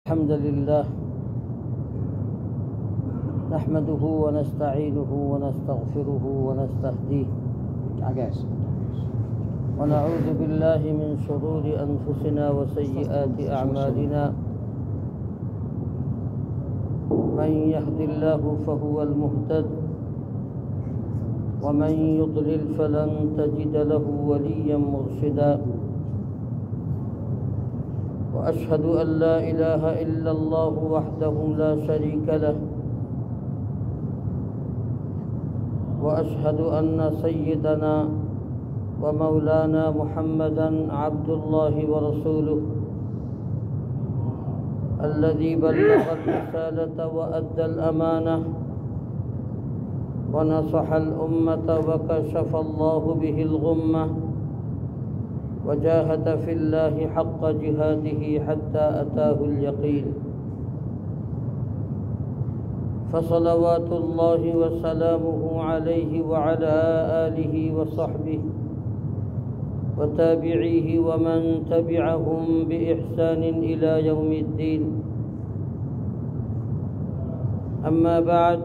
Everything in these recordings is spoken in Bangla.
الحمد لله نحمده ونستعينه ونستغفره ونستهديه ونعوذ بالله من شرور أنفسنا وسيئات أعمالنا من يهد الله فهو المهتد ومن يضلل فلن تجد له وليا مرشدا وأشهد أن لا إله إلا الله وحده لا شريك له وأشهد أن سيدنا ومولانا محمدًا عبد الله ورسوله الذي بلغ الرسالة وأدى الأمانة ونصح الأمة وكشف الله به الغمة وجاهد في الله حق جهاده حتى أتاه اليقين فصلوات الله وسلامه عليه وعلى آله وصحبه وتابعيه ومن تبعهم بإحسان إلى يوم الدين. أما بعد،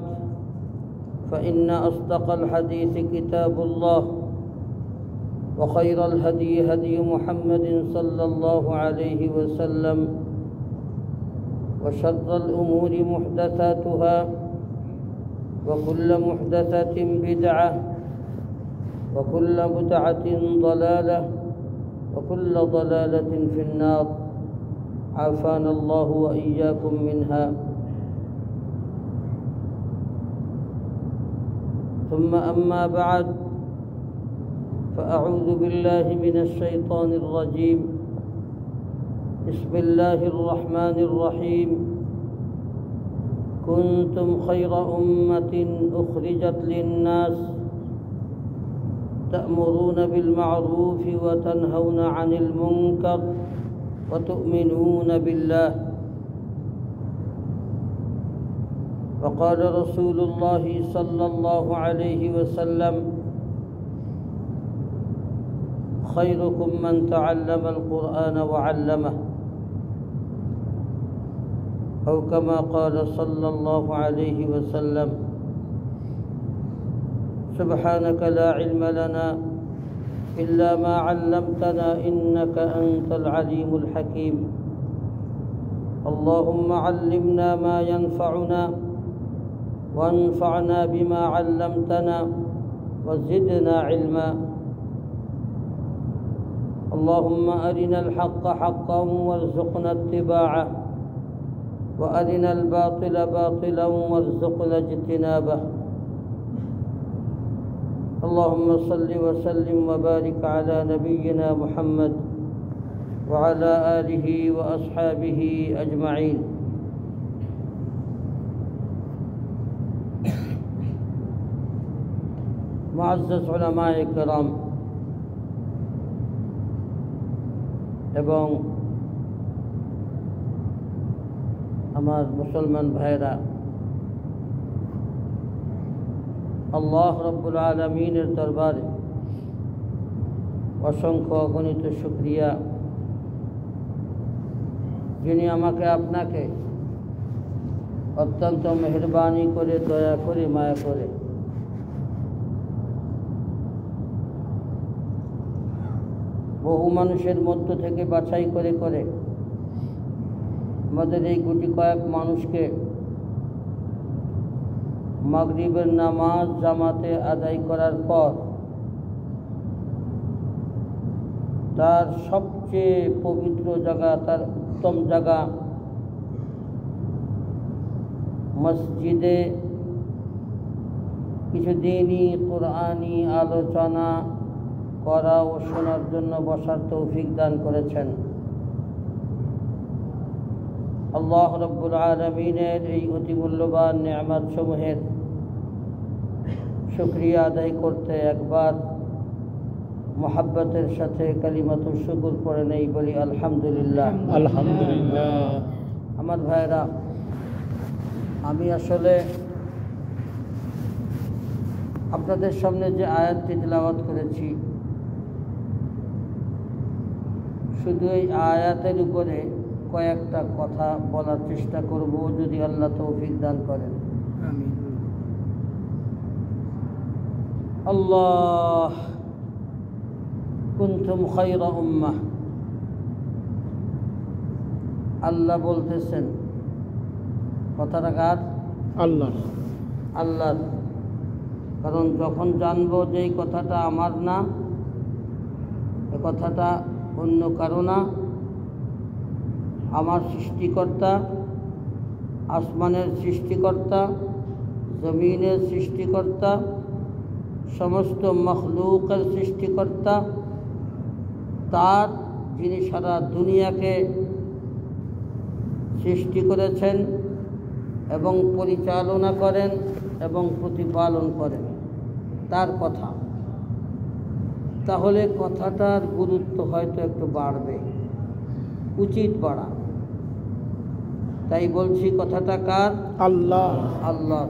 فإن أصدق الحديث كتاب الله، وخير الهدي هدي محمد صلى الله عليه وسلم، وشر الأمور محدثاتها، وكل محدثة بدعة، وكل بدعة ضلالة، وكل ضلالة في النار، عافانا الله وإياكم منها. ثم أما بعد، فأعوذ بالله من الشيطان الرجيم. بسم الله الرحمن الرحيم. كنتم خير أمة أخرجت للناس تأمرون بالمعروف وتنهون عن المنكر وتؤمنون بالله. وقال رسول الله صلى الله عليه وسلم: خيركم من تعلم القرآن وعلمه، أو كما قال صلى الله عليه وسلم. سبحانك لا علم لنا إلا ما علمتنا إنك أنت العليم الحكيم. اللهم علمنا ما ينفعنا وانفعنا بما علمتنا وزدنا علما. اللهم أرنا الحق حقا وارزقنا اتباعه، وأرنا الباطل باطلا وارزقنا اجتنابه. اللهم صل وسلم وبارك على نبينا محمد وعلى آله وأصحابه أجمعين. মুআজ্জাজ উলামায়ে কেরাম এবং আমার মুসলমান ভাইরা, আল্লাহ রব্বুল আলামিনের দরবারে অসংখ্য অগণিত শুকরিয়া, যিনি আমাকে আপনাকে অত্যন্ত মেহেরবানি করে, দয়া করে, মায়া করে বহু মানুষের মধ্য থেকে বাছাই করে করে আমাদের এই গুটি কয়েক মানুষকে মাগরিবের নামাজ জামাতে আদায় করার পর তার সবচেয়ে পবিত্র জায়গা, তার উত্তম জায়গা মসজিদে কিছু দিনই কোরআনি আলোচনা করা ও শোনার জন্য বসার তৌফিক দান করেছেন। আল্লাহ রব্বুল আলামিনের এই অতি মূল্যবান নেয়ামত সমূহের শুকরিয়া আদায় করতে একবার মুহাব্বতের সাথে কালিমাতুশ শুকর পড়ে নেই, বলি আলহামদুলিল্লাহ। আলহামদুলিল্লাহ। আমার ভাইরা, আমি আসলে আপনাদের সামনে যে আয়াতটি তিলাওয়াত করেছি, শুধু এই আয়াতের উপরে কয়েকটা কথা বলার চেষ্টা করব, যদি আল্লাহ তৌফিক দান করেন। আমিন। আল্লাহ কুনতুম খায়রা উম্মাহ, আল্লাহ বলতেছেন। কথাটা কার? আল্লাহ। আল্লাহ। কারণ যখন জানবো যে এই কথাটা আমার না, এ কথাটা অন্য কারো না, আমার সৃষ্টিকর্তা, আসমানের সৃষ্টিকর্তা, জমিনের সৃষ্টিকর্তা, সমস্ত মখলুকের সৃষ্টিকর্তা, তার যিনি সারা দুনিয়াকে সৃষ্টি করেছেন এবং পরিচালনা করেন এবং প্রতিপালন করেন, তার কথা। তাহলে কথাটার গুরুত্ব হয়তো একটু বাড়বে, উচিত বাড়া। তাই বলছি, কথাটা কার? আল্লাহ। আল্লাহ।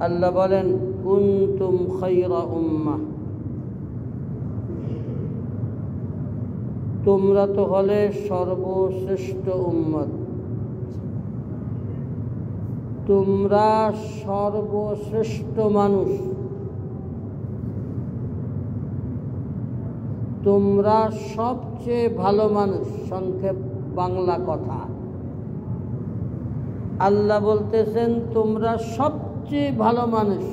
আল্লাহ বলেন কুনতুম খায়রা উম্মাহ, তোমরা তো হলে সর্বশ্রেষ্ঠ উম্মত, তোমরা সর্বশ্রেষ্ঠ মানুষ, তোমরা সবচেয়ে ভালো মানুষ। সংক্ষেপ বাংলা কথা, আল্লাহ বলতেছেন তোমরা সবচেয়ে ভালো মানুষ।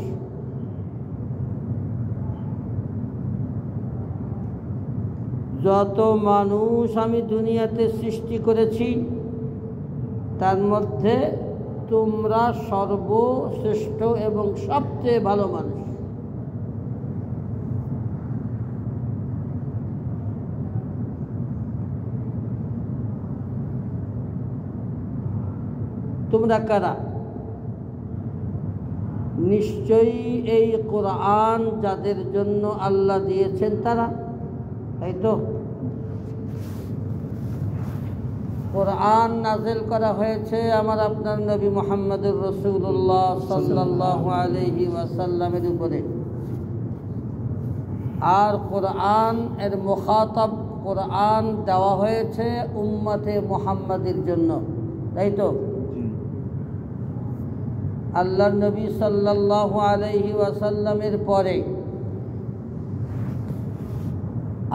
যত মানুষ আমি দুনিয়াতে সৃষ্টি করেছি তার মধ্যে তোমরা সর্বশ্রেষ্ঠ এবং সবচেয়ে ভালো মানুষ। তোমরা কারা? নিশ্চয়ই এই কোরআন যাদের জন্য আল্লাহ দিয়েছেন তারা, তাই তো? কোরআন নাযিল করা হয়েছে আমার আপনার নবী মুহাম্মদুর রাসূলুল্লাহ সাল্লাল্লাহু আলাইহি ওয়াসাল্লামের উপরে। আর কোরআন এর মুখাতাব, কোরআন দেওয়া হয়েছে উম্মতে মুহাম্মাদের জন্য, তাই তো? আল্লাহর নবী সাল্লাল্লাহু আলাইহি ওয়াসাল্লামের পরে,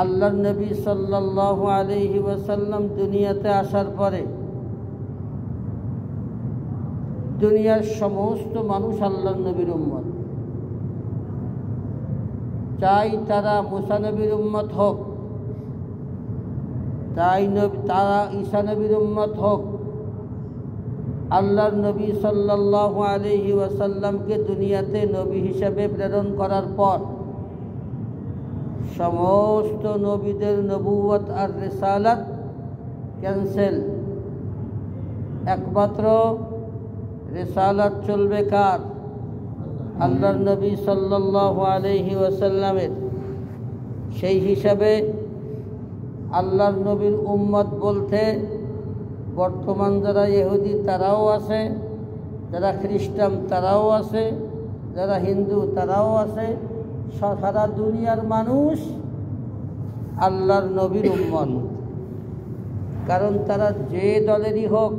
আল্লাহর নবী সাল্লাল্লাহু আলাইহি ওয়াসাল্লাম দুনিয়াতে আসার পরে দুনিয়ার সমস্ত মানুষ আল্লাহর নবীর উম্মত। চাই তারা মুসা নবীর উম্মত হোক, চাই তারা ঈসা নবীর উম্মত হোক, আল্লাহর নবী সাল্লাল্লাহু আলাইহি ওয়াসাল্লামকে দুনিয়াতে নবী হিসেবে প্রেরণ করার পর সমস্ত নবীদের নবুয়ত আর রিসালাত ক্যান্সেল। একমাত্র রিসালাত চলবে কার? আল্লাহর নবী সাল্লাল্লাহু আলাইহি ওয়াসাল্লামের। সেই হিসাবে আল্লাহর নবীর উম্মত বলতে বর্তমান যারা ইহুদি তারাও আছে, যারা খ্রিস্টান তারাও আছে, যারা হিন্দু তারাও আছে, সারা দুনিয়ার মানুষ আল্লাহর নবীর উম্মত। কারণ তারা যে দলেরই হোক,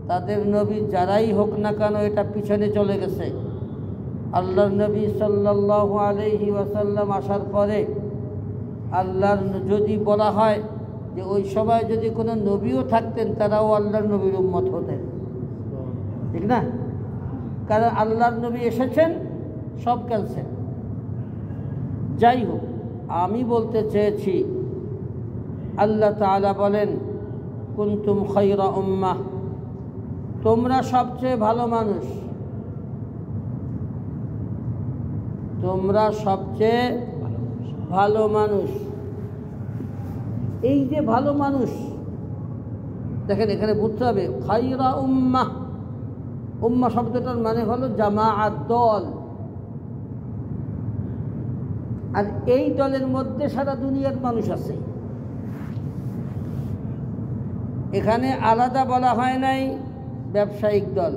তাদের নবী যারাই হোক না কেন, এটা পিছনে চলে গেছে। আল্লাহর নবী সাল্লাল্লাহু আলাইহি ওয়াসাল্লাম আসার পরে আল্লাহর যদি বলা হয় যে ওই সময় যদি কোনো নবীও থাকতেন তারাও আল্লাহর নবীর উম্মত হতেন, ঠিক না? কারণ আল্লাহর নবী এসেছেন, সব ক্যান্সেল। যাই হোক, আমি বলতে চেয়েছি, আল্লাহ তাআলা বলেন কুনতুম খায়রা উম্মাহ, তোমরা সবচেয়ে ভালো মানুষ, তোমরা সবচেয়ে ভালো মানুষ। এই যে ভালো মানুষ, দেখেন এখানে বুঝতে হবে খায়রা উম্মাহ। উম্মাহ শব্দটার মানে হলো জামাআত, দল। আর এই দলের মধ্যে সারা দুনিয়ার মানুষ আছে। এখানে আলাদা বলা হয় নাই ব্যবসায়িক দল,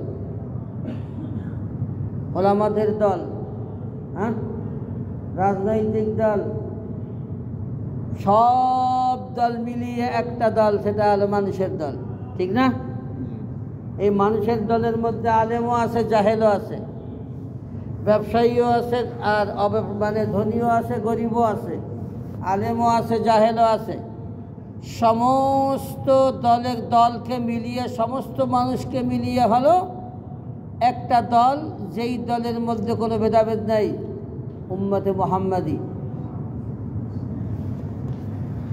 ওলামাদের দল, হ্যাঁ, রাজনৈতিক দল, সব দল মিলিয়ে একটা দল, সেটা হলো মানুষের দল। ঠিক না? এই মানুষের দলের মধ্যে আলেমও আছে, জাহেলও আছে, ব্যবসায়ীও আছে, আর ধনীও আছে, গরিবও আছে, আলেমও আছে, জাহেলও আছে। সমস্ত দলকে মিলিয়ে, সমস্ত মানুষকে মিলিয়ে হলো একটা দল, যেই দলের মধ্যে কোনো ভেদাভেদ নাই, উম্মতে মুহাম্মাদি।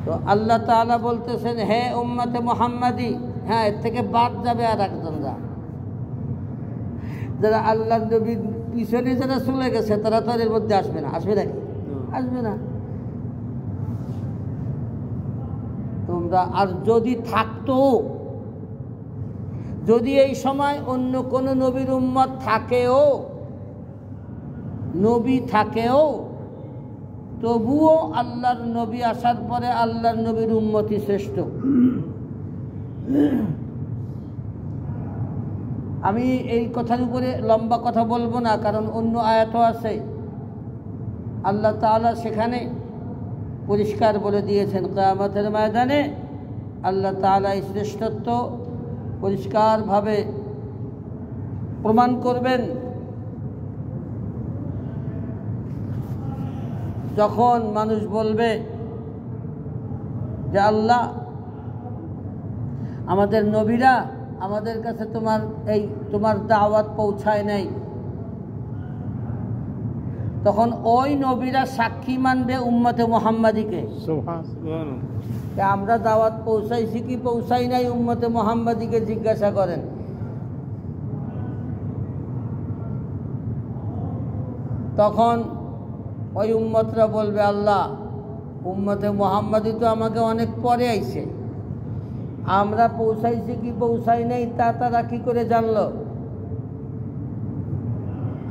তো আল্লাহ তাআলা বলতেছেন, হে উম্মতে মুহাম্মাদি, হ্যাঁ, এর থেকে বাদ যাবে আর একজনরা, যারা আল্লাহ নবীর পিছনে যারা চলে গেছে, তারা তো এর মধ্যে আসবে না। আসবে নাকি? আসবে না। তোমরা আর যদি থাকতো, যদি এই সময় অন্য কোন নবীর উম্মত থাকেও, নবী থাকেও, তবুও আল্লাহর নবী আসার পরে আল্লাহর নবীর উম্মতই শ্রেষ্ঠ। আমি এই কথার উপরে লম্বা কথা বলবো না, কারণ অন্য আয়াতও আছে। আল্লাহ তাআলা সেখানে পরিষ্কার বলে দিয়েছেন, কিয়ামতের ময়দানে আল্লাহ তাআলা এই শ্রেষ্ঠত্ব পরিষ্কারভাবে প্রমাণ করবেন। যখন মানুষ বলবে যে আল্লাহ, আমাদের নবীরা আমাদের কাছে তোমার দাওয়াত পৌঁছায় নাই, তখন ওই নবীরা সাক্ষী মানবে উম্মতে মুহাম্মাদিকে। আমরা দাওয়াত পৌঁছাইছি কি পৌঁছাই নাই, উম্মতে মুহাম্মাদিকে জিজ্ঞাসা করেন। তখন ওই উম্মতরা বলবে, আল্লাহ, উম্মতে মুহাম্মাদি তো আমাকে অনেক পরে আইছে, আমরা পৌঁছাইছি কি পৌঁছাই নাই তা তারা কি করে জানলো?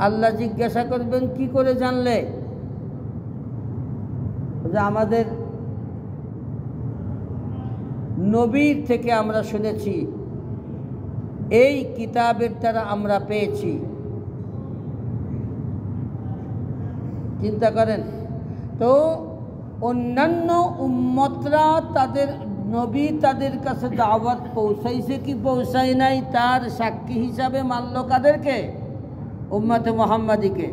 আল্লাহ জিজ্ঞাসা করবেন, কি করে জানলে? যে আমাদের নবীর থেকে আমরা শুনেছি, এই কিতাবের দ্বারা আমরা পেয়েছি। চিন্তা করেন তো, অন্যান্য উম্মতরা তাদের নবী তাদের কাছে দাওয়াত পৌঁছাইছে কি পৌঁছায় নাই তার সাক্ষী হিসাবে মানল কাদেরকে? উম্মতে মুহাম্মাদিকে।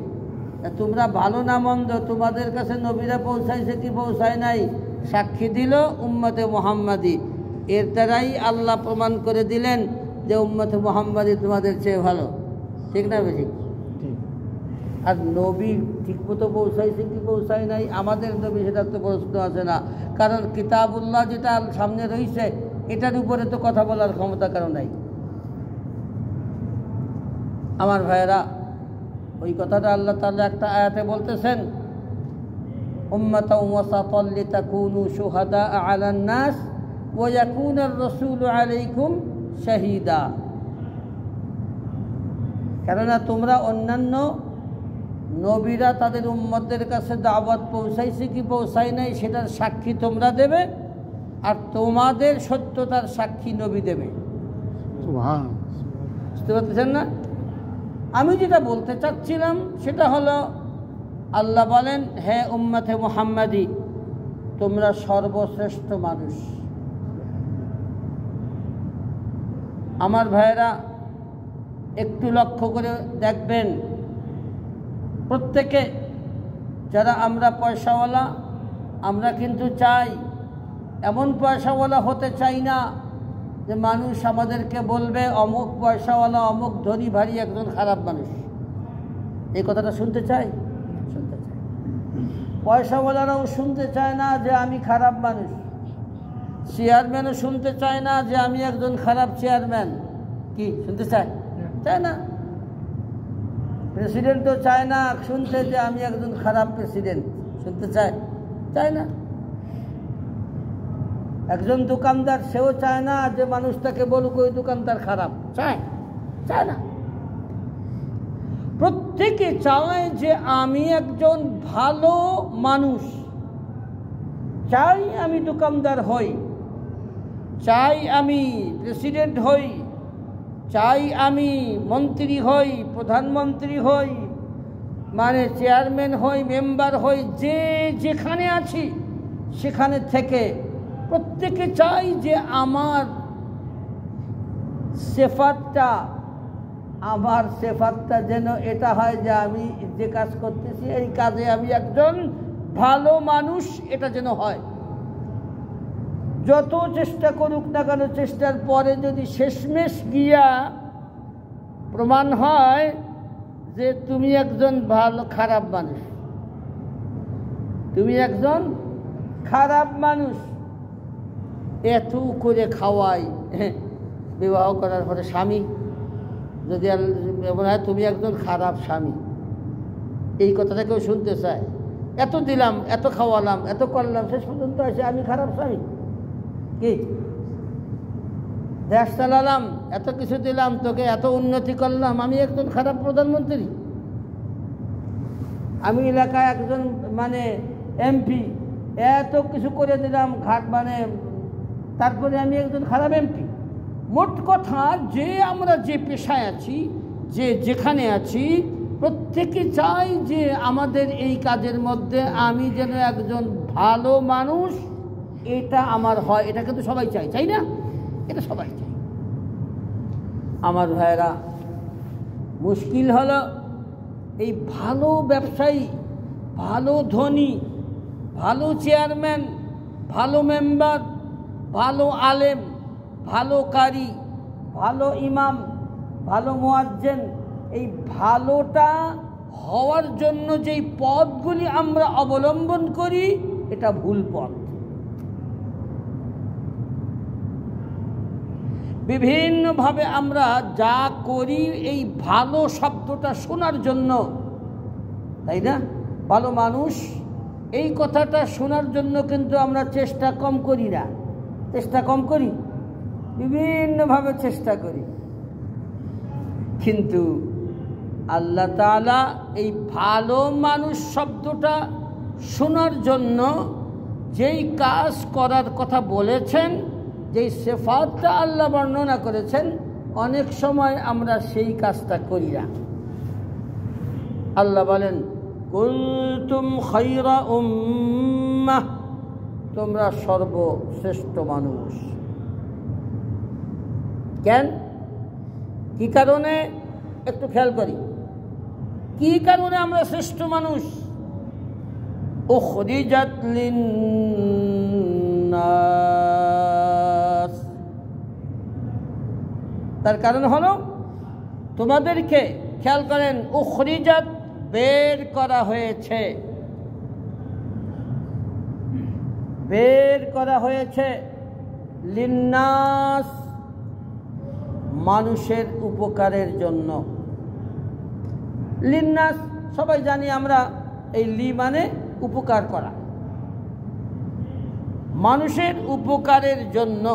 তোমরা ভালো না মন্দ, তোমাদের কাছে নবীরা পৌঁছাইছে কি পৌঁছায় নাই সাক্ষী দিল উম্মতে মুহাম্মাদি। এর দ্বারাই আল্লাহ প্রমাণ করে দিলেন যে উম্মতে মুহাম্মাদি তোমাদের চেয়ে ভালো। ঠিক না বেশি? আর নবী ঠিকমতো পৌঁছাইছে কি পৌঁছায় নাই, আমাদের নবী, সেটার তো প্রশ্ন আছে না। কারণ কিতাবুল্লাহ যেটা সামনে রয়েছে, এটার উপরে তো কথা বলার ক্ষমতা কারো নাই। আমার ভাইয়েরা, ওই কথাটা আল্লাহ তাআলা একটা আয়াতে বলতেছেন, উম্মাতাও ওয়াসাতাল লিতাকুনু শুহাদা আলান নাস ওয়া ইয়াকুনার রাসূলু আলাইকুম শাহীদা। কেননা তোমরা অন্যান্য নবীরা তাদের উম্মতদের কাছে দাওয়াত পৌঁছাইছে কি পৌঁছায় নাই সেটার সাক্ষী তোমরা দেবে, আর তোমাদের সত্যতার সাক্ষী নবী দেবে। বুঝতে পারতেছেন না? আমি যেটা বলতে চাচ্ছিলাম সেটা হলো, আল্লাহ বলেন, হে উম্মতে মুহাম্মাদি, তোমরা সর্বশ্রেষ্ঠ মানুষ। আমার ভাইয়েরা, একটু লক্ষ্য করে দেখবেন, প্রত্যেকে যারা আমরা পয়সাওয়ালা, আমরা কিন্তু চাই, এমন পয়সাওয়ালা হতে চাই না যে মানুষ আমাদেরকে বলবে অমুক পয়সাওয়ালা, অমুক ধনী ভারী একজন খারাপ মানুষ। এই কথাটা শুনতে চাই? শুনতে চাই। পয়সাওয়ালারাও শুনতে চায় না যে আমি খারাপ মানুষ, চেয়ারম্যানও শুনতে চায় না যে আমি একজন খারাপ চেয়ারম্যান। কি শুনতে চায়? চায় না। প্রেসিডেন্টও চায় না শুনতে যে আমি একজন খারাপ প্রেসিডেন্ট। শুনতে চায়? চায় না। একজন দোকানদার, সেও চায় না যে মানুষ তাকে বলুক ওই দোকানদার খারাপ। চায়? চায় না। প্রত্যেকে চায় যে আমি একজন ভালো মানুষ, চাই আমি দোকানদার হই, চাই আমি প্রেসিডেন্ট হই, চাই আমি মন্ত্রী হই, প্রধানমন্ত্রী হই, মানে চেয়ারম্যান হই, মেম্বার হই, যে যেখানে আছি সেখানে থেকে প্রত্যেকে চাই যে আমার সিফাতটা, আমার সিফাতটা যেন এটা হয় যে আমি যে কাজ করতেছি এই কাজে আমি একজন ভালো মানুষ, এটা যেন হয়। যত চেষ্টা করুক না কেন, চেষ্টার পরে যদি শেষমেশ গিয়া প্রমাণ হয় যে তুমি একজন খারাপ মানুষ, তুমি একজন খারাপ মানুষ, এত করে খাওয়াই, বিবাহ করার পরে স্বামী যদি মনে হয় তুমি একজন খারাপ স্বামী, এই কথাটা কেউ শুনতে চায়? এত দিলাম, এত খাওয়ালাম, এত করলাম, শেষ পর্যন্ত আসে আমি খারাপ স্বামী। কি দেশ চালালাম, এত কিছু দিলাম তোকে, এত উন্নতি করলাম, আমি একজন খারাপ প্রধানমন্ত্রী, আমি এলাকায় একজন মানে এমপি, এত কিছু করে দিলাম ঘাট মানে, তারপরে আমি একজন খারাপ এমপি। মোট কথা, যে আমরা যে পেশায় আছি, যে যেখানে আছি, প্রত্যেকে চাই যে আমাদের এই কাজের মধ্যে আমি যেন একজন ভালো মানুষ, এটা আমার হয়। এটা কিন্তু সবাই চাই, চাই না? এটা সবাই চাই। আমার ভাইরা, মুশকিল হলো এই ভালো ব্যবসায়ী, ভালো ধনী, ভালো চেয়ারম্যান, ভালো মেম্বার, ভালো আলেম, ভালো কারি, ভালো ইমাম, ভালো মুয়াজ্জিন, এই ভালোটা হওয়ার জন্য যেই পথগুলি আমরা অবলম্বন করি, এটা ভুল পথ। বিভিন্নভাবে আমরা যা করি এই ভালো শব্দটা শোনার জন্য, তাই না? ভালো মানুষ এই কথাটা শোনার জন্য কিন্তু আমরা চেষ্টা কম করি না, চেষ্টা কম করি, বিভিন্নভাবে চেষ্টা করি। কিন্তু আল্লাহ তাআলা এই ভালো মানুষ শব্দটা শোনার জন্য যেই কাজ করার কথা বলেছেন, যেই সিফাতটা আল্লাহ বর্ণনা করেছেন, অনেক সময় আমরা সেই কাজটা করি না। আল্লাহ বলেন, কুনতুম খায়রা উম্মাহ, তোমরা সর্বশ্রেষ্ঠ মানুষ। কেন? কি কারণে? একটু খেয়াল করি, কি কারণে আমরা শ্রেষ্ঠ মানুষ? উখরিজাত লিন্নাস, তার কারণ হলো তোমাদেরকে, খেয়াল করেন, উখরিজাত বের করা হয়েছে, বের করা হয়েছে, লিন্নাস মানুষের উপকারের জন্য। লিন্নাস সবাই জানি আমরা, এই লি মানে উপকার করা, মানুষের উপকারের জন্য।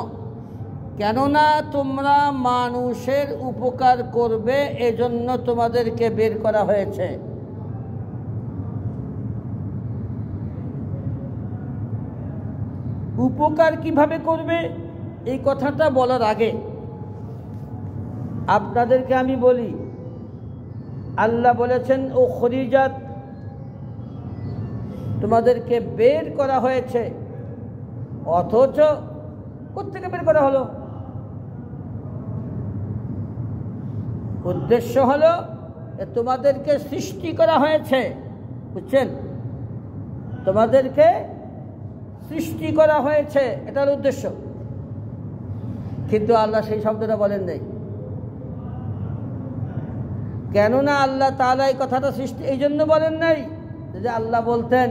কেননা তোমরা মানুষের উপকার করবে, এজন্য তোমাদেরকে বের করা হয়েছে। উপকার কিভাবে করবে এই কথাটা বলার আগে আপনাদেরকে আমি বলি, আল্লাহ বলেছেন উখরিজাত, তোমাদেরকে বের করা হয়েছে, অথচ কোত্থেকে বের করা হলো? উদ্দেশ্য হলো তোমাদেরকে সৃষ্টি করা হয়েছে, বুঝছেন? তোমাদেরকে সৃষ্টি করা হয়েছে, এটার উদ্দেশ্য। কিন্তু আল্লাহ সেই শব্দটা বলেন নাই। কেননা আল্লাহ তাআলা এই কথাটা সৃষ্টি এই জন্য বলেন নাই যে আল্লাহ বলতেন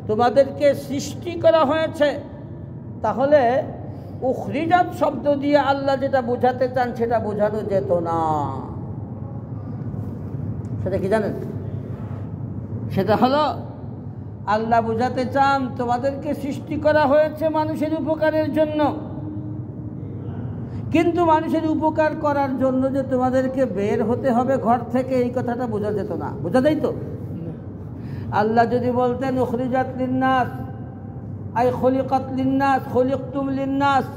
তোমাদেরকে সৃষ্টি করা হয়েছে, তাহলে উখরিজাত শব্দ দিয়ে আল্লাহ যেটা বোঝাতে চান সেটা বোঝানো যেত না। সেটা কি জানেন? সেটা হলো আল্লাহ বোঝাতে চান তোমাদেরকে সৃষ্টি করা হয়েছে মানুষের উপকারের জন্য, কিন্তু মানুষের উপকার করার জন্য যে তোমাদেরকে বের হতে হবে ঘর থেকে, এই কথাটা বোঝা যেত না। বোঝা যায় তো? আল্লাহ যদি বলতেন উখরিজাত লিন্নাস আই খলিকাত লিন্নাস খলিকতুম লিন্নাস,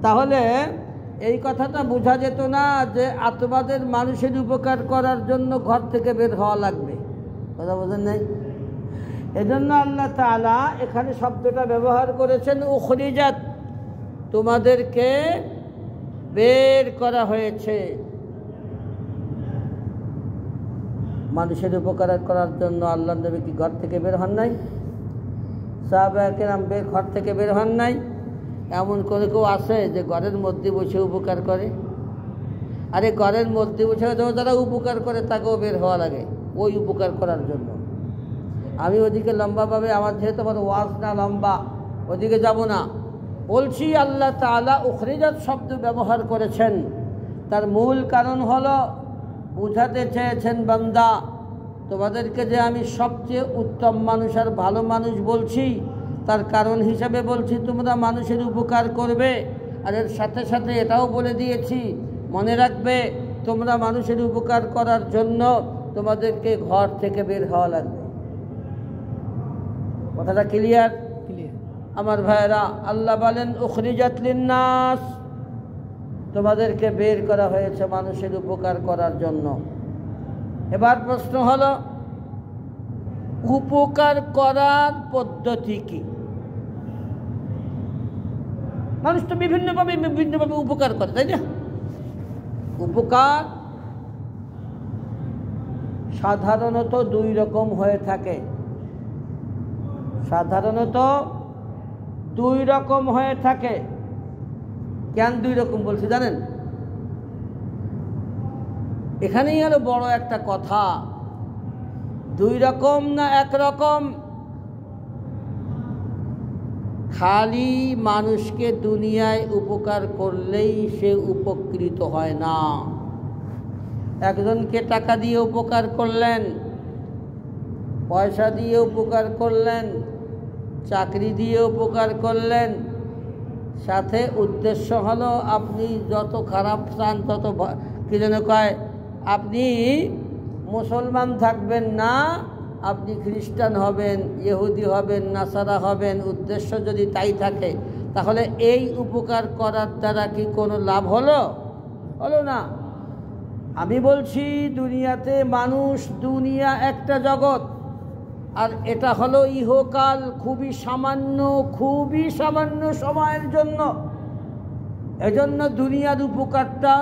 তাহলে এই কথাটা বোঝা যেত না যে তোমাদের মানুষের উপকার করার জন্য ঘর থেকে বের হওয়া লাগবে। কথা বোঝেন নাই? এজন্য আল্লাহ তাআলা এখানে শব্দটা ব্যবহার করেছেন উখরিজাত, তোমাদেরকে বের করা হয়েছে মানুষের উপকার করার জন্য। আল্লাহর নবী কি ঘর থেকে বের হন নাই? সাহাবায়ে কেরাম ঘর থেকে বের হন নাই? এমন করে কেউ আছে যে ঘরের মধ্যে বসে উপকার করে? আরে ঘরের মধ্যে বসে যারা উপকার করে তাকেও বের হওয়া লাগে ওই উপকার করার জন্য। আমি ওদিকে লম্বাভাবে, আমার যেহেতু আমার ওয়াজ না লম্বা, ওদিকে যাব না। বলছি আল্লাহ তাআলা উখরিজাত শব্দ ব্যবহার করেছেন, তার মূল কারণ হলো বুঝাতে চেয়েছেন বান্দা তোমাদেরকে যে আমি সবচেয়ে উত্তম মানুষ আর ভালো মানুষ বলছি, তার কারণ হিসাবে বলছি তোমরা মানুষের উপকার করবে। আর এর সাথে সাথে এটাও বলে দিয়েছি, মনে রাখবে তোমরা মানুষের উপকার করার জন্য তোমাদেরকে ঘর থেকে বের হওয়া লাগবে। কথাটা ক্লিয়ার? আমার ভাইরা, আল্লাহ বলেন উখরিজাত লিন্নাস, তোমাদেরকে বের করা হয়েছে মানুষের উপকার করার জন্য। এবার প্রশ্ন হলো উপকার করার পদ্ধতি কি? মানুষ তো বিভিন্নভাবে উপকার করে, তাই না? উপকার সাধারণত দুই রকম হয়ে থাকে। সাধারণত দুই রকম হয়ে থাকে। কেন দুই রকম বলছি জানেন? এখানেই আরো বড় একটা কথা, দুই রকম না একরকম। খালি মানুষকে দুনিয়ায় উপকার করলেই সে উপকৃত হয় না। একজনকে টাকা দিয়ে উপকার করলেন, পয়সা দিয়ে উপকার করলেন, চাকরি দিয়ে উপকার করলেন, সাথে উদ্দেশ্য হলো আপনি যত খারাপ চান তত কি যেন কয়, আপনি মুসলমান থাকবেন না, আপনি খ্রিস্টান হবেন, ইহুদি হবেন, নাসারা হবেন। উদ্দেশ্য যদি তাই থাকে তাহলে এই উপকার করার দ্বারা কি কোনো লাভ হলো? হলো না। আমি বলছি দুনিয়াতে মানুষ, দুনিয়া একটা জগৎ, আর এটা হলো ইহকাল, খুবই সামান্য সময়ের জন্য। এজন্য দুনিয়ার উপকারটা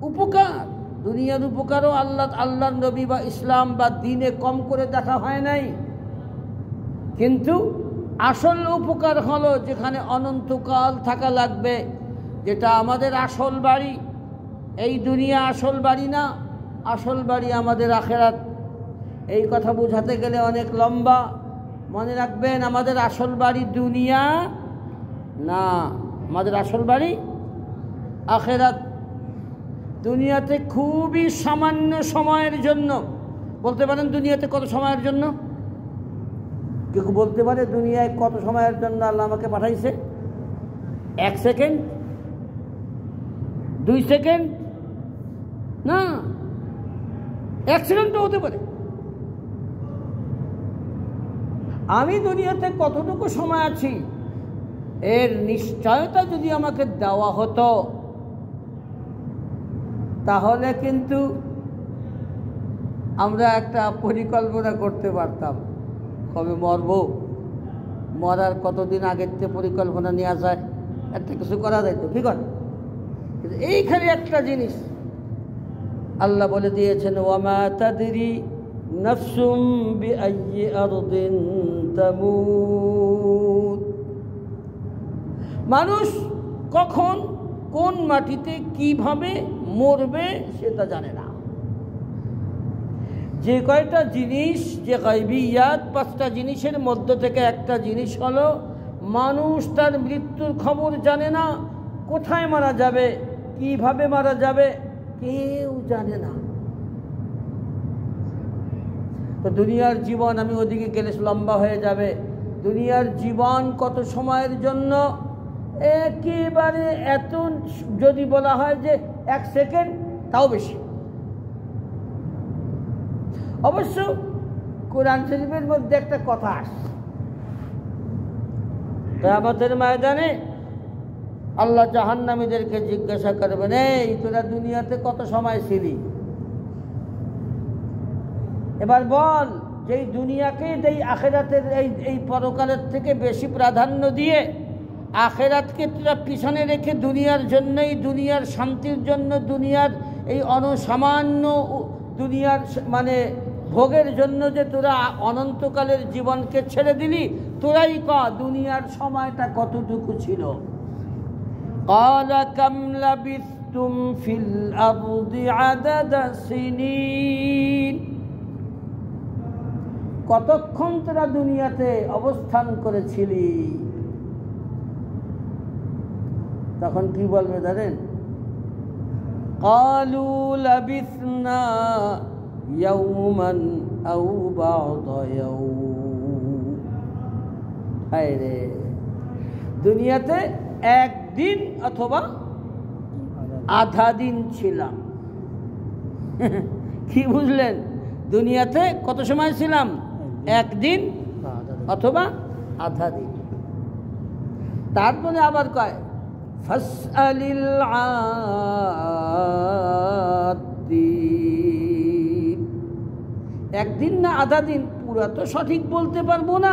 উপকার, দুনিয়ার উপকারও আল্লাহর নবী বা ইসলাম বা দ্বীনে কম করে দেখা হয় নাই। কিন্তু আসল উপকার হলো যেখানে অনন্তকাল থাকা লাগবে, যেটা আমাদের আসল বাড়ি। এই দুনিয়া আসল বাড়ি না, আসল বাড়ি আমাদের আখিরাত। এই কথা বোঝাতে গেলে অনেক লম্বা। মনে রাখবেন আমাদের আসল বাড়ি দুনিয়া না, আমাদের আসল বাড়ি আখিরাত। দুনিয়াতে খুবই সামান্য সময়ের জন্য, বলতে পারেন দুনিয়াতে কত সময়ের জন্য? কেউ বলতে পারে দুনিয়ায় কত সময়ের জন্য আল্লাহ আমাকে পাঠাইছে? 1 সেকেন্ড, 2 সেকেন্ড না, 1 সেকেন্ডও হতে পারে। আমি দুনিয়াতে কতটুকু সময় আছি এর নিশ্চয়তা যদি আমাকে দেওয়া হতো তাহলে কিন্তু আমরা একটা পরিকল্পনা করতে পারতাম, কবে মরব, মরার কতদিন আগের থেকে পরিকল্পনা নেওয়া যায়, একটা কিছু করা যায় তো, ঠিক আছে? কিন্তু এইখানে একটা জিনিস আল্লাহ বলে দিয়েছেন, ওয়ামা তাদরি নাফসুম বিআইয়ি আরদিন তামুত। মানুষ কখন কোন মাটিতে কিভাবে মরবে সেটা জানে না। যে কয়টা জিনিস, যে গায়বিয়াত, 5টা জিনিসের মধ্য থেকে একটা জিনিস হলো মানুষ তার মৃত্যুর খবর জানে না। কোথায় মারা যাবে, কিভাবে মারা যাবে, কেউ জানে না। তো দুনিয়ার জীবন, আমি ওদিকে গেলে লম্বা হয়ে যাবে। দুনিয়ার জীবন কত সময়ের জন্য? একেবারে এত, যদি বলা হয় যে 1 সেকেন্ড, তাও বেশি। অবশ্য কোরআন শরীফের মধ্যে একটা কথা আসে, কিয়ামতের ময়দানে আল্লাহ জাহান্নামীদেরকে জিজ্ঞাসা করবেন, এই তোরা দুনিয়াতে কত সময় ছিলি? এবার বল, যেই দুনিয়াকে এই আখিরাতের এই পরকালের থেকে বেশি প্রাধান্য দিয়ে আখেরাতকে তোরা পিছনে রেখে দুনিয়ার জন্যই, দুনিয়ার শান্তির জন্য, দুনিয়ার এই অনসামান্য দুনিয়ার মানে ভোগের জন্য যে তোরা অনন্তকালের জীবনকে ছেড়ে দিলি, তোরাই দুনিয়ার সময়টা কতটুকু ছিল। قال كم لبثتم في الأرض عدد سنين, কতক্ষণ তোরা দুনিয়াতে অবস্থান করেছিলি? তখন কি বলবে জানেন? قالوا لبثنا يوما أو بعض يوم, আরে দুনিয়াতে একদিন অথবা আধা দিন ছিলাম। কি বুঝলেন? দুনিয়াতে কত সময় ছিলাম? একদিন অথবা আধা দিন। তারপরে আবার কয় ফাসআলিল আদিন, একদিন না আধা দিন, পুরা তো সঠিক বলতে পারবো না,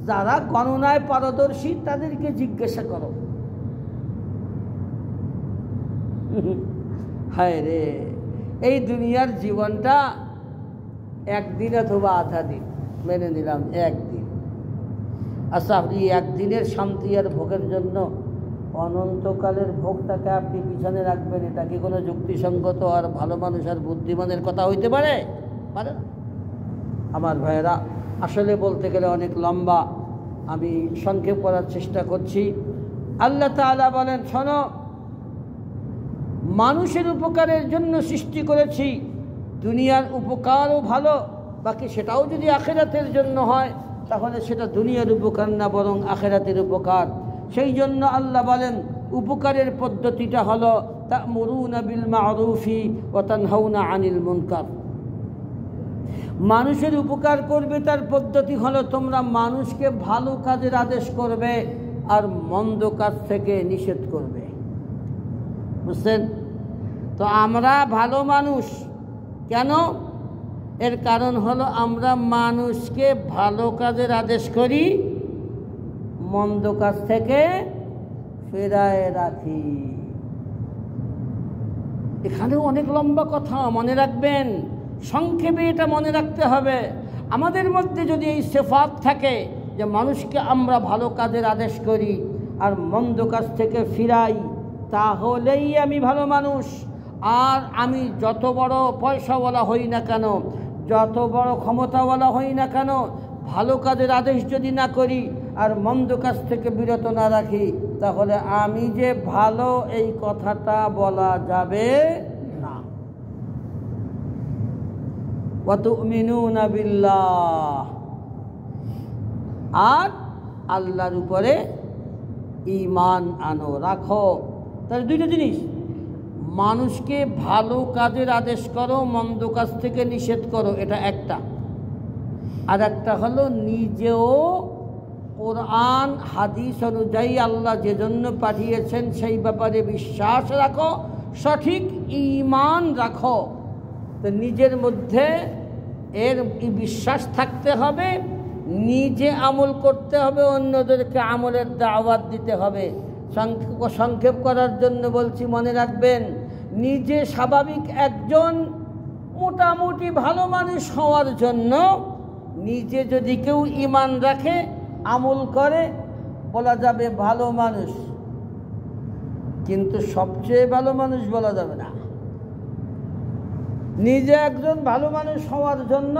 যারা গণনায় পারদর্শী তাদেরকে জিজ্ঞাসা করো। হায় রে, এই দুনিয়ার জীবনটা একদিন অথবা আধা দিন, মেনে নিলাম একদিন। আচ্ছা, আপনি একদিনের শান্তি আর ভোগের জন্য অনন্তকালের ভোগটাকে আপনি পিছনে রাখবেন, এটা কি কোনো যুক্তিসঙ্গত আর ভালো মানুষ আর বুদ্ধিমানের কথা হইতে পারে? পারে না। আমার ভাইয়েরা, আসলে বলতে গেলে অনেক লম্বা, আমি সংক্ষেপ করার চেষ্টা করছি। আল্লাহ তাআলা বলেন, শোনো, মানুষের উপকারের জন্য সৃষ্টি করেছি, দুনিয়ার উপকারও ভালো, বাকি সেটাও যদি আখিরাতের জন্য হয় তাহলে সেটা দুনিয়ার উপকার না, বরং আখিরাতের উপকার। সেই জন্য আল্লাহ বলেন উপকারের পদ্ধতিটা হলো তা'মুরুনা বিল মা'রুফি ওয়া তানহাউনা আনিল মুনকার। মানুষের উপকার করবে তার পদ্ধতি হলো তোমরা মানুষকে ভালো কাজের আদেশ করবে আর মন্দ কাজ থেকে নিষেধ করবে। বুঝছেন? তো আমরা ভালো মানুষ কেন? এর কারণ হলো আমরা মানুষকে ভালো কাজের আদেশ করি, মন্দ কাজ থেকে ফেরায় রাখি। এখানেও অনেক লম্বা কথা, মনে রাখবেন, সংক্ষেপে এটা মনে রাখতে হবে। আমাদের মধ্যে যদি এই সিফাত থাকে যে মানুষকে আমরা ভালো কাজের আদেশ করি আর মন্দ কাজ থেকে ফিরাই, তাহলেই আমি ভালো মানুষ। আর আমি যত বড় পয়সাওয়ালা হই না কেন, যত বড় ক্ষমতাওয়ালা হই না কেন, ভালো কাজের আদেশ যদি না করি আর মন্দ কাজ থেকে বিরত না রাখি, তাহলে আমি যে ভালো এই কথাটা বলা যাবে না। ওয়া তুমিনুনা বিল্লাহ, আর আল্লাহর উপরে ঈমান আনো, রাখো। তাহলে দুইটা জিনিস, মানুষকে ভালো কাজের আদেশ করো, মন্দ কাজ থেকে নিষেধ করো, এটা একটা। আর একটা হলো নিজেও কোরআন হাদিস অনুযায়ী আল্লাহ যে জন্য পাঠিয়েছেন সেই ব্যাপারে বিশ্বাস রাখো, সঠিক ঈমান রাখো। তো নিজের মধ্যে এর বিশ্বাস থাকতে হবে, নিজে আমল করতে হবে, অন্যদেরকে আমলের দাওয়াত দিতে হবে। সংক্ষেপ করার জন্য বলছি, মনে রাখবেন, নিজে স্বাভাবিক একজন মোটামুটি ভালো মানুষ হওয়ার জন্য নিজে যদি কেউ ঈমান রাখে, আমল করে, বলা যাবে ভালো মানুষ, কিন্তু সবচেয়ে ভালো মানুষ বলা যাবে না। নিজে একজন ভালো মানুষ হওয়ার জন্য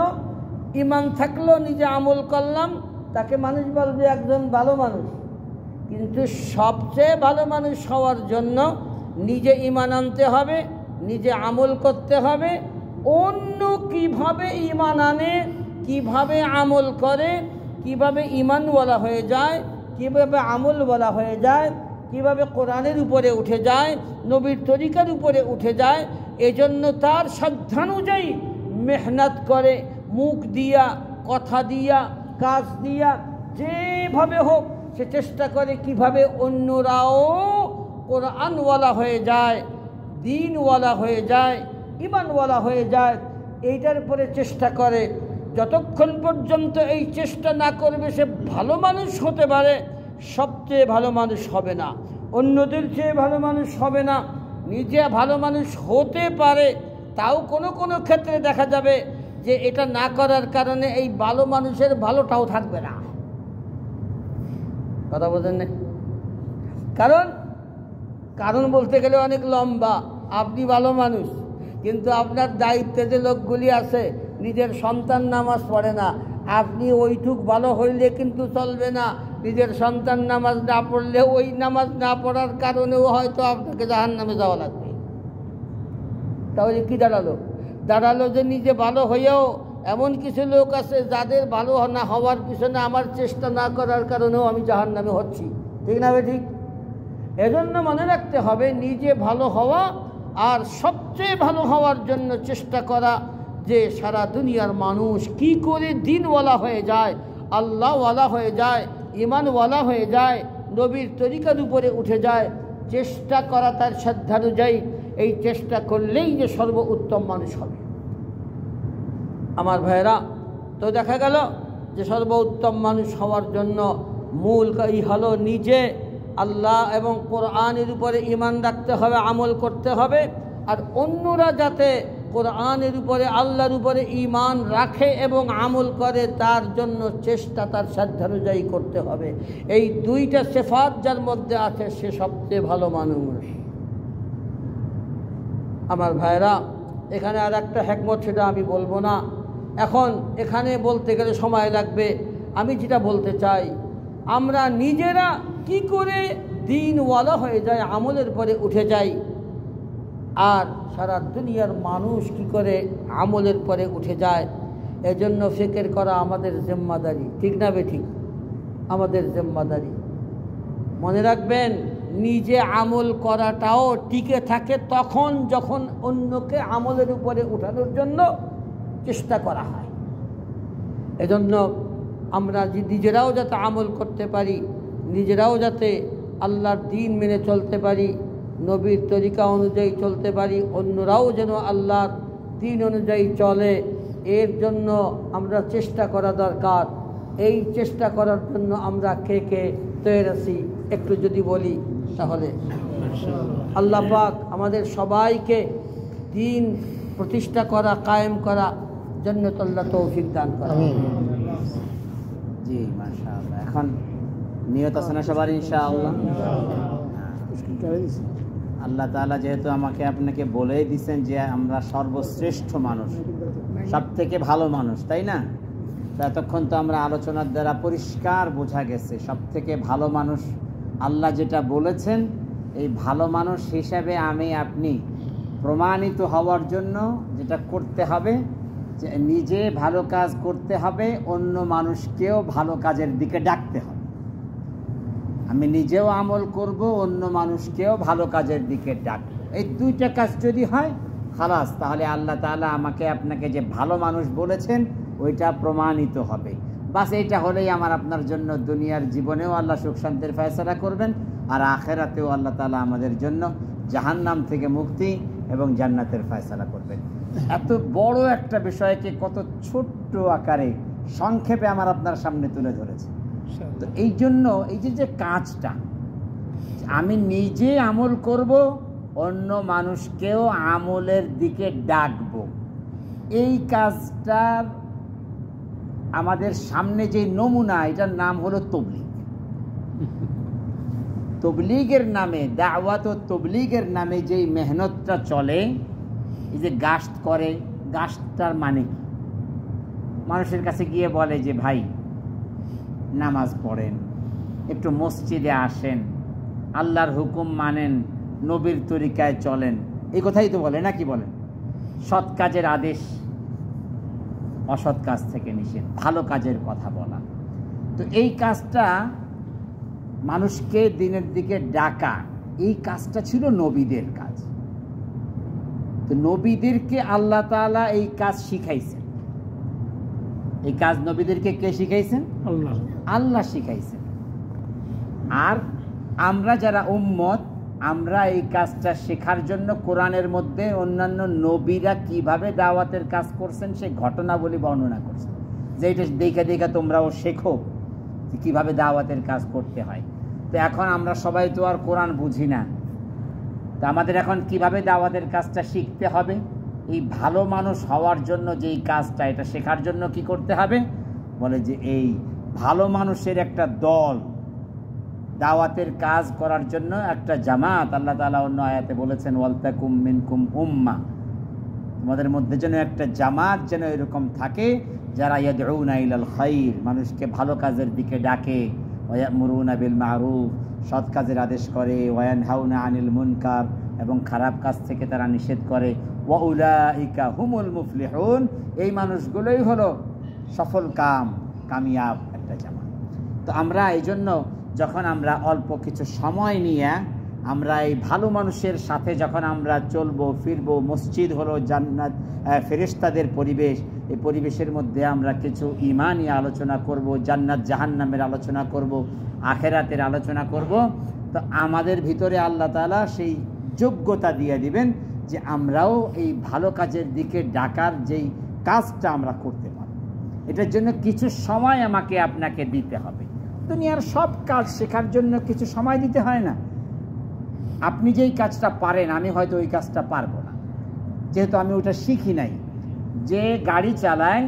ঈমান থাকলো, নিজে আমল করলাম, তাকে মানুষ বলবে একজন ভালো মানুষ। কিন্তু সবচেয়ে ভালো মানুষ হওয়ার জন্য নিজে ঈমান আনতে হবে, নিজে আমল করতে হবে। অন্য কিভাবে ঈমান আনে, কিভাবে আমল করে, কিভাবে ঈমানওয়ালা হয়ে যায়, কিভাবে আমলওয়ালা হয়ে যায়, কিভাবে কোরআনের উপরে উঠে যায়, নবীর তরিকার উপরে উঠে যায়, এজন্য তার সাধ্যানুযায়ী মেহনত করে, মুখ দিয়া, কথা দিয়া, কাজ দিয়া, যেভাবে হোক সে চেষ্টা করে কিভাবে অন্যরাও কোরআনওয়ালা হয়ে যায়, দ্বীনওয়ালা হয়ে যায়, ঈমানওয়ালা হয়ে যায়, এইটার পরে চেষ্টা করে। যতক্ষণ পর্যন্ত এই চেষ্টা না করবে সে ভালো মানুষ হতে পারে, সবচেয়ে ভালো মানুষ হবে না, অন্যদের চেয়ে ভালো মানুষ হবে না, নিজে ভালো মানুষ হতে পারে, তাও কোনো কোনো ক্ষেত্রে দেখা যাবে যে এটা না করার কারণে এই ভালো মানুষের ভালোটাও থাকবে না। কথা বোঝেন না? কারণ বলতে গেলে অনেক লম্বা। আপনি ভালো মানুষ, কিন্তু আপনার দায়িত্বে যে লোকগুলি আছে, নিজের সন্তান নামাজ পড়ে না, আপনি ওইটুক ভালো হইলে কিন্তু চলবে না। নিজের সন্তান নামাজ না পড়লে ওই নামাজ না পড়ার কারণেও হয়তো আপনাকে জাহান্নামে যাওয়া লাগবে। তাহলে কি দাঁড়ালো যে নিজে ভালো হয়েও এমন কিছু লোক আছে যাদের ভালো না হওয়ার পিছনে আমার চেষ্টা না করার কারণেও আমি জাহান্নামে হচ্ছি। ঠিক না ভাই? ঠিক। এজন্য মনে রাখতে হবে নিজে ভালো হওয়া আর সবচেয়ে ভালো হওয়ার জন্য চেষ্টা করা, যে সারা দুনিয়ার মানুষ কি করে দিনওয়ালা হয়ে যায়, আল্লাহওয়ালা হয়ে যায়, ইমানওয়ালা হয়ে যায়, নবীর তরিকার উপরে উঠে যায়, চেষ্টা করা তার শ্রদ্ধানুযায়ী। এই চেষ্টা করলেই যে সর্বোত্তম মানুষ হবে। আমার ভাইয়েরা, তো দেখা গেল যে সর্বোত্তম মানুষ হওয়ার জন্য মূল হলো নিজে আল্লাহ এবং কোরআনের উপরে ঈমান রাখতে হবে, আমল করতে হবে। আর অন্যরা যাতে কোরআনের উপরে আল্লাহর উপরে ঈমান রাখে এবং আমল করে, তার জন্য চেষ্টা তার সাধ্যানুযায়ী করতে হবে। এই দুইটা সিফাত যার মধ্যে আছে সে সবচেয়ে ভালো মানুষ। আমার ভাইরা, এখানে আর একটা হিকমত, সেটা আমি বলবো না এখন, এখানে বলতে গেলে সময় লাগবে। আমি যেটা বলতে চাই, আমরা নিজেরা কি করে দিনওয়ালা হয়ে যায়, আমলের পরে উঠে যাই, আর সারা দুনিয়ার মানুষ কি করে আমলের পরে উঠে যায়, এজন্য ফিকির করা আমাদের জিম্মাদারি। ঠিক না বেঠিক? আমাদের জিম্মাদারি। মনে রাখবেন, নিজে আমল করাটাও টিকে থাকে তখন যখন অন্যকে আমলের উপরে উঠানোর জন্য চেষ্টা করা হয়। এজন্য আমরা নিজেরাও যাতে আমল করতে পারি, নিজেরাও যাতে আল্লাহর দ্বীন মেনে চলতে পারি, নবীর তরিকা অনুযায়ী চলতে পারি, অন্যরাও যেন আল্লাহর দ্বীন অনুযায়ী চলে, এর জন্য আমরা চেষ্টা করা দরকার। এই চেষ্টা করার জন্য আমরা কে কে তৈরি আছি একটু যদি বলি, তাহলে আল্লাহ পাক আমাদের সবাইকে দ্বীন প্রতিষ্ঠা করা, কায়েম করা জান্নাতুল্লাহ তৌফিক দান করা। জি মাশাআল্লাহ। এখন নিয়ত আছে না সবার ইনশাআল্লাহ? আল্লাহ তাআলা যেহেতু আমাকে আপনাকে বলেই দিয়েছেন যে আমরা সর্বশ্রেষ্ঠ মানুষ, সব থেকে ভালো মানুষ, তাই না? এতক্ষণ তো আমরা আলোচনার দ্বারা পরিষ্কার বোঝা গেছে সব থেকে ভালো মানুষ আল্লাহ যেটা বলেছেন, এই ভালো মানুষ হিসাবে আমি আপনি প্রমাণিত হওয়ার জন্য যেটা করতে হবে, যে নিজে ভালো কাজ করতে হবে, অন্য মানুষকেও ভালো কাজের দিকে ডাকতে হবে। আমি নিজেও আমল করব, অন্য মানুষকেও ভালো কাজের দিকে ডাকব। এই দুইটা কাজ যদি হয় খালাস, তাহলে আল্লাহ তাআলা আমাকে আপনাকে যে ভালো মানুষ বলেছেন ওইটা প্রমাণিত হবে। বাস এইটা হলেই আমার আপনার জন্য দুনিয়ার জীবনেও আল্লাহ সুখ শান্তির ফয়সালা করবেন, আর আখেরাতেও আল্লাহ তাআলা আমাদের জন্য জাহান্নাম থেকে মুক্তি এবং জান্নাতের ফয়সালা করবেন। এত বড় একটা বিষয়কে কত ছোট্ট আকারে সংক্ষেপে আমার আপনার সামনে তুলে ধরেছে। তো এই জন্য এই যে কাজটা আমি নিজে আমল করব, অন্য মানুষকেও আমলের দিকে ডাকব, এই কাজটার আমাদের সামনে যে নমুনা, এটার নাম হলো তবলিগ। তবলিগের নামে, দাওয়াত ও তবলিগের নামে যেই মেহনতটা চলে, এই যে গাস্ত করে, গাস্তার মানে কি? মানুষের কাছে গিয়ে বলে যে ভাই নামাজ পড়েন, একটু মসজিদে আসেন, আল্লাহর হুকুম মানেন, নবীর তরিকায় চলেন, এই কথাই তো বলে, নাকি বলেন? সৎ কাজের আদেশ, অসৎ কাজ থেকে নিষেধ, ভালো কাজের কথা বলা। তো এই কাজটা মানুষকে দিনের দিকে ডাকা, এই কাজটা ছিল নবীদের কাজ। তো নবীদেরকে আল্লাহ তাআলা এই কাজ শিখাইছেন। এই কাজ নবীদেরকে কে শিখাইছেন? আল্লাহ শিখাইছেন। আর আমরা যারা উম্মত, আমরা এই কাজটা শেখার জন্য কোরআনের মধ্যে অন্যান্য নবীরা কিভাবে দাওয়াতের কাজ করছেন সেই ঘটনাবলী বর্ণনা করছেন, যে এটা দেখে দেখে তোমরাও শেখো, যে কিভাবে দাওয়াতের কাজ করতে হয়। তো এখন আমরা সবাই তো আর কোরআন বুঝি না, তো আমাদের এখন কিভাবে দাওয়াতের কাজটা শিখতে হবে, এই ভালো মানুষ হওয়ার জন্য যেই কাজটা, এটা শেখার জন্য কি করতে হবে? বলে যে এই ভালো মানুষের একটা দল, দাওয়াতের কাজ করার জন্য একটা জামাত। আল্লাহ তাআলা অন্য আয়াতে বলেছেন ওয়ালতাকুম মিনকুম উম্মাহ, তোমাদের মধ্যে যেন একটা জামাত যেন এরকম থাকে যারা ইয়াদউনা ইলাল খাইর, মানুষকে ভালো কাজের দিকে ডাকে, ওয়া ইয়ামুরুনা বিল মারুফ, সৎ কাজের আদেশ করে, ওয়া ইয়ানহাউনা আনিল মুনকার, এবং খারাপ কাজ থেকে তারা নিষেধ করে, ওয়া উলাইকা হুমুল মুফলিহুন, এই মানুষগুলোই হলো সফল কামিয়াব একটা জামাত। তো আমরা এই জন্য যখন আমরা অল্প কিছু সময় নিয়ে আমরা এই ভালো মানুষের সাথে যখন আমরা চলবো ফিরবো, মসজিদ হলো জান্নাত, ফেরেশতাদের পরিবেশ, এই পরিবেশের মধ্যে আমরা কিছু ঈমানি আলোচনা করব, জান্নাত জাহান্নামের আলোচনা করব, আখেরাতের আলোচনা করব, তো আমাদের ভিতরে আল্লাহ তাআলা সেই যোগ্যতা দিয়ে দিবেন যে আমরাও এই ভালো কাজের দিকে ডাকার যেই কাজটা আমরা করতে পারব। এটার জন্য কিছু সময় আমাকে আপনাকে দিতে হবে। দুনিয়ার সব কাজ শেখার জন্য কিছু সময় দিতে হয় না। আপনি যেই কাজটা পারেন আমি হয়তো ওই কাজটা পারবো না, যেহেতু আমি ওটা শিখি নাই। যে গাড়ি চালায়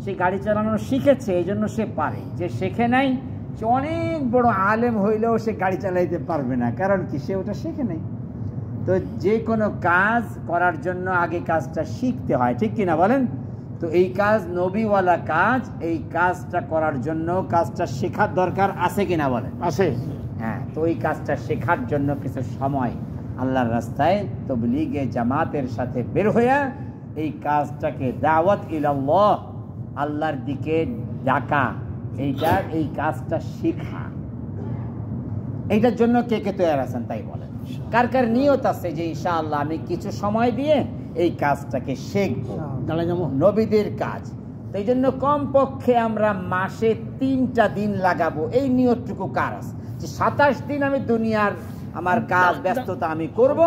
সে গাড়ি চালানো শিখেছে, এই জন্য সে পারে। যে শেখে নাই সে অনেক বড় আলেম হইলেও সে গাড়ি চালাইতে পারবে না, কারণ কি সে ওটা শেখে নাই। তো যে কোনো কাজ করার জন্য আগে কাজটা শিখতে হয়, ঠিক কিনা বলেন? তো এই কাজ নবীওয়ালা কাজ, এই কাজটা করার জন্য কাজটা শেখার দরকার আছে কিনা বলেন? আছে। হ্যাঁ, তো এই কাজটা শেখার জন্য কিছু সময় আল্লাহর রাস্তায় তাবলীগে জামাতের সাথে বের হইয়া এই কাজটাকে দাওয়াত ইলাল্লাহ, আল্লাহর দিকে ডাকা, এই কাজটা শেখা, এইটার জন্য কে কে তৈরি আছেন তাই বলেন? কার কার নিয়ত আছে যে ইনশাআল্লাহ আমি কিছু সময় দিয়ে এই কাজটাকে শিখবো? নবীদের কাজ, তো এই জন্য কমপক্ষে আমরা মাসে 3টা দিন লাগাবো, এই নিয়তটুকু কার আছে যে 27 দিন আমি দুনিয়ার আমার কাজ ব্যস্ততা আমি করব,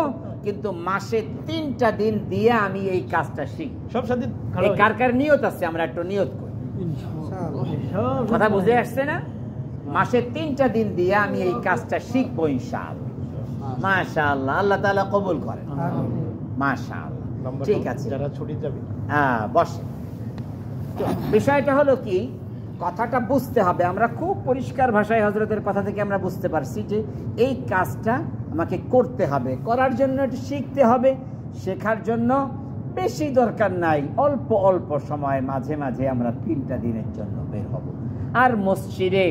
কিন্তু মাসে 3টা দিন দিয়ে আমি এই কাজটা শিখব? সব সাথে এই কার কার নিয়ত আছে? আমরা একটু নিয়ত করি। কথা বুঝে আসছে না? মাসে 3টা দিন দিয়ে আমি এই কাজটা শিখবো ইনশাআল্লাহ। মাশাআল্লাহ, আল্লাহ তাআলা কবুল করেন। মাশাআল্লাহ, ঠিক আছে, যারা ছুটি যাবে বসে। বিষয়টা হলো কি, কথাটা বুঝতে হবে। আমরা খুব পরিষ্কার ভাষায় হযরতের কথা থেকে আমরা বুঝতে পারছি যে এই কাজটা আমাকে করতে হবে, করার জন্য একটু শিখতে হবে। শেখার জন্য বেশি দরকার নাই, অল্প অল্প সময় মাঝে মাঝে আমরা 3টা দিনের জন্য বের হব। আর মসজিদে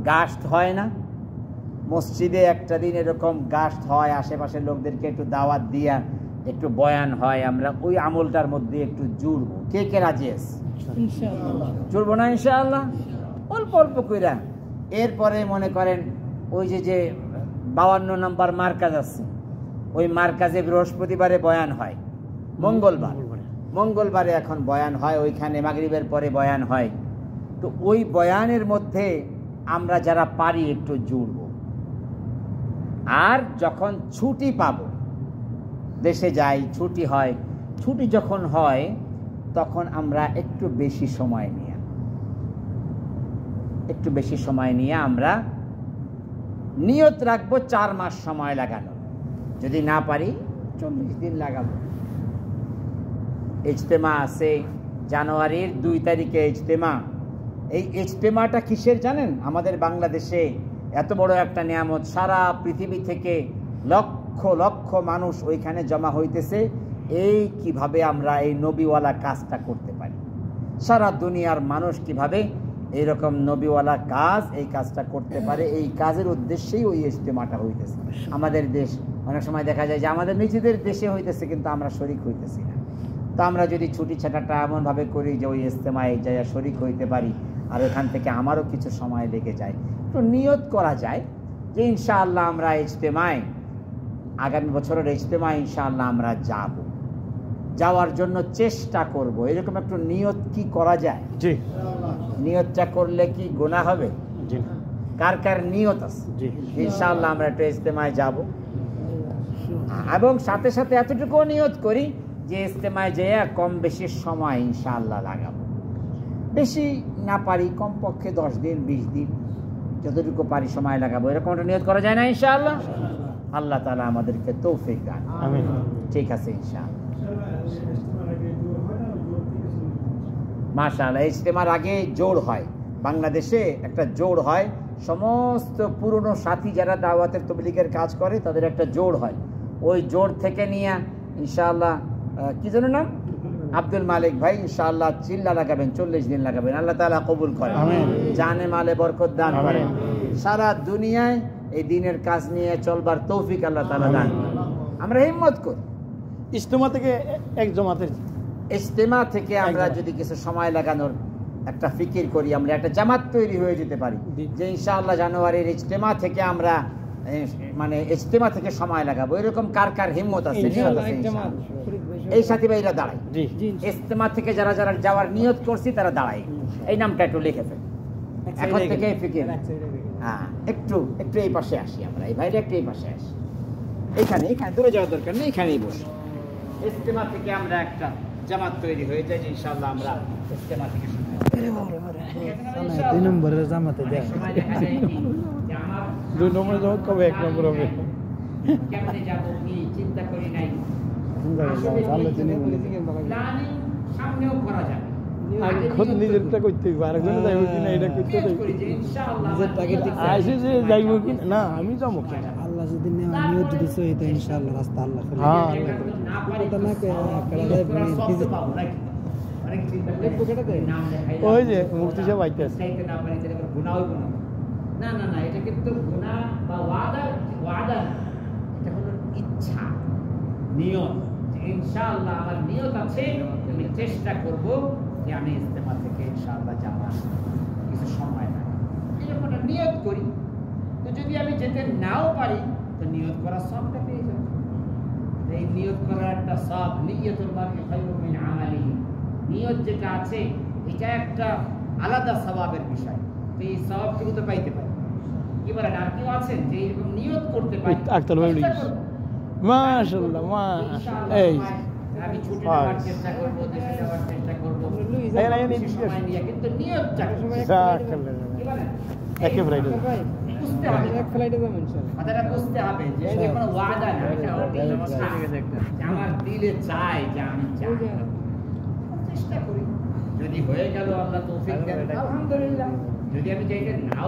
গাস্ট হয় না? মসজিদে একটা দিন এরকম গাস্ট হয়, আশেপাশের লোকদেরকে একটু দাওয়াত দিয়া একটু বয়ান হয়, আমরা ওই আমলটার মধ্যে একটু জুড়বো। কে কে রাজি আছে? জুড়বো না ইনশাআল্লাহ? অল্প অল্প কইরা। এরপরে মনে করেন ওই যে 52 নম্বর মার্কাজ আছে, ওই মার্কাজে বৃহস্পতিবারে বয়ান হয়, মঙ্গলবারে এখন বয়ান হয়, ওইখানে মাগরিবের পরে বয়ান হয়। তো ওই বয়ানের মধ্যে আমরা যারা পারি একটু জুড়বো। আর যখন ছুটি পাবো, দেশে যাই, ছুটি হয়, ছুটি যখন হয় তখন আমরা একটু বেশি সময় নিয়ে আমরা নিয়ত রাখবো 4 মাস সময় লাগানো। যদি না পারি 40 দিন লাগাবো। ইজতেমা আছে জানুয়ারির 2 তারিখে ইজতেমা। এই ইজতেমাটা কিসের জানেন? আমাদের বাংলাদেশে এত বড় একটা নিয়ামত, সারা পৃথিবী থেকে লক্ষ লক্ষ মানুষ ওইখানে জমা হইতেছে। এই কিভাবে আমরা এই নবীওয়ালা কাজটা করতে পারি, সারা দুনিয়ার মানুষ কিভাবে এইরকম নবীওয়ালা কাজ, এই কাজটা করতে পারে, এই কাজের উদ্দেশ্যেই ওই ইজতেমাটা হইতেছে। আমাদের দেশ অনেক সময় দেখা যায় যে আমাদের নিজেদের দেশে হইতেছে, কিন্তু আমরা শরিক হইতেছি না। তো আমরা যদি ছুটি ছাটাটা এমনভাবে করি যে ওই ইজতেমায় যাইয়া শরিক হইতে পারি, আর ওখান থেকে আমারও কিছু সময় লেগে যায়, তো নিয়ত করা যায় যে ইনশাআল্লাহ আমরা ইজতেমায়, আগামী বছরের ইজতেমায় ইনশাআল্লাহ আমরা যাওয়ার জন্য চেষ্টা করব। এরকম একটু নিয়ত কি করা যায়? জি। নিয়তটা করলে কি গুনাহ হবে? জি। কার কার নিয়ত আছে? জি। ইনশাআল্লাহ আমরা একটু ইজতেমায় যাব, এবং সাথে সাথে এতটুকু নিয়ত করি যে ইজতেমায় যেয়ে কম বেশি সময় ইনশাআল্লাহ লাগাবো। বেশি না পারি কমপক্ষে 10 দিন 20 দিন যতটুকু পারি সময় লাগাবো, এরকম একটা নিয়ত করা যায় না ইনশাআল্লাহ? আল্লাহ তাআলা আমাদেরকে তৌফিক দান। আমিন। ঠিক আছে ইনশাআল্লাহ। মাশাআল্লাহ, ইজতেমার আগে জোড় হয়, বাংলাদেশে একটা জোড় হয়, সমস্ত পুরনো সাথী যারা দাওয়াতের তবলিগের কাজ করে তাদের একটা জোড় হয়। ওই জোড় থেকে নিয়ে ইনশাআল্লাহ কি যেন নাম, আব্দুল মালিক ভাই ইনশাআল্লাহ চিল্লা লাগাবেন, 40 দিন লাগাবেন। আল্লাহ তাআলা কবুল করেন, জানে মালে বরকত দান করেন, সারা দুনিয়ায় এই দিনের কাজ নিয়ে চলবার তৌফিক আল্লাহ তাআলা দান করেন। আমরা হিম্মত করি, ইজতেমা থেকে এক জমাতের ইজতেমা থেকে আমরা যদি কিছু সময় লাগানোর একটা ফিকির করি, আমরা একটা জামাত তৈরি হয়ে যেতে পারি যে ইনশাআল্লাহ জানুয়ারির ইজতেমা থেকে আমরা মানে ইজতেমা থেকে সময় লাগাবো। এরকম কার কার হিম্মত আছে? এই সাথী ভাইরা দাঁড়ায়, ইজতেমা থেকে যারা যারা যাওয়ার নিয়ত করছি তারা দাঁড়ায়, এই নামটা একটু লিখে ফেল এখন থেকে ফিকির। হ্যাঁ, একটু একটু এই পাশে আসি আমরা, এই ভাইরা একটু এই পাশে আসি, এইখানে এইখানে দূরে যাওয়ার দরকার নেই, এখানেই বসি। ইজতেমা থেকে আমরা একটা জামাত তৈরি হয়ে যায় যে ইনশাআল্লাহ আমরা ইজতেমা থেকে 2 নম্বরের জামাতে যায়। 2 নম্বরের জামাত কবে 1 নম্বর হবে? কেমনে যাব কি চিন্তা করি নাই, সামনেও করা যাবে। খোদ নিজেরটা করতে হইব, আরেকজনে যাইব কিনা এটা করতে হইব। নিজের টার্গেট ঠিক আছে যে যাইব কি না, আমি যাবো কি আল্লাহ যদি নিয়ত যদি সই তো ইনশাআল্লাহ রাস্তা আল্লাহ করে। হ্যাঁ, না পারি তো না করে অনেক চিন্তা করে নাম দেখাই, ওই যে মুফতি সাহেব আইতেছে না পারি তাহলে গুনাহ হইব না। না না না, এটা কিন্তু গুনাহ বা ওয়াদা না, এটা হলো ইচ্ছা, নিয়ত। ইনশাআল্লাহ আমার নিয়ত আছে, আমি চেষ্টা করব যে আমি ইজতেমা থেকে ইনশাআল্লাহ যাওয়ার কিছু সময় লাগে, এরকম একটা নিয়ত করি। তো যদি আমি যেতে নাও পারি তো নিয়ত করার সবটা পেয়ে যাব। এই নিয়ত করার একটা সব, নিয়তুল মারই খায়রুম মিন আমালিহি, নিয়ত যেটা আছে এটা একটা আলাদা সওয়াবের বিষয়। তো এই সওয়াবটুকু তো পাইতে পারি। কি বলেন, আর কেউ আছেন যে এরকম নিয়ত করতে পারে? মাশাআল্লাহ, এই আমি ছুটি নেওয়ার চেষ্টা করব, দেশে যাওয়ার চেষ্টা করব, সময় নিয়ে, কিন্তু নিয়তটা কি বলেন একেবারে বুঝতে হবে, এক ফ্লাইটে যাবেন ইনশাআল্লাহ। কথাটা বুঝতে হবে যে এটা কোনো ওয়াদা না, এটা আমার দিলে চাই যে আমি চাই, চেষ্টা করি। যদি হয়ে গেল আল্লাহ তৌফিক দেন আলহামদুলিল্লাহ, যদি আমি চাইতে নাও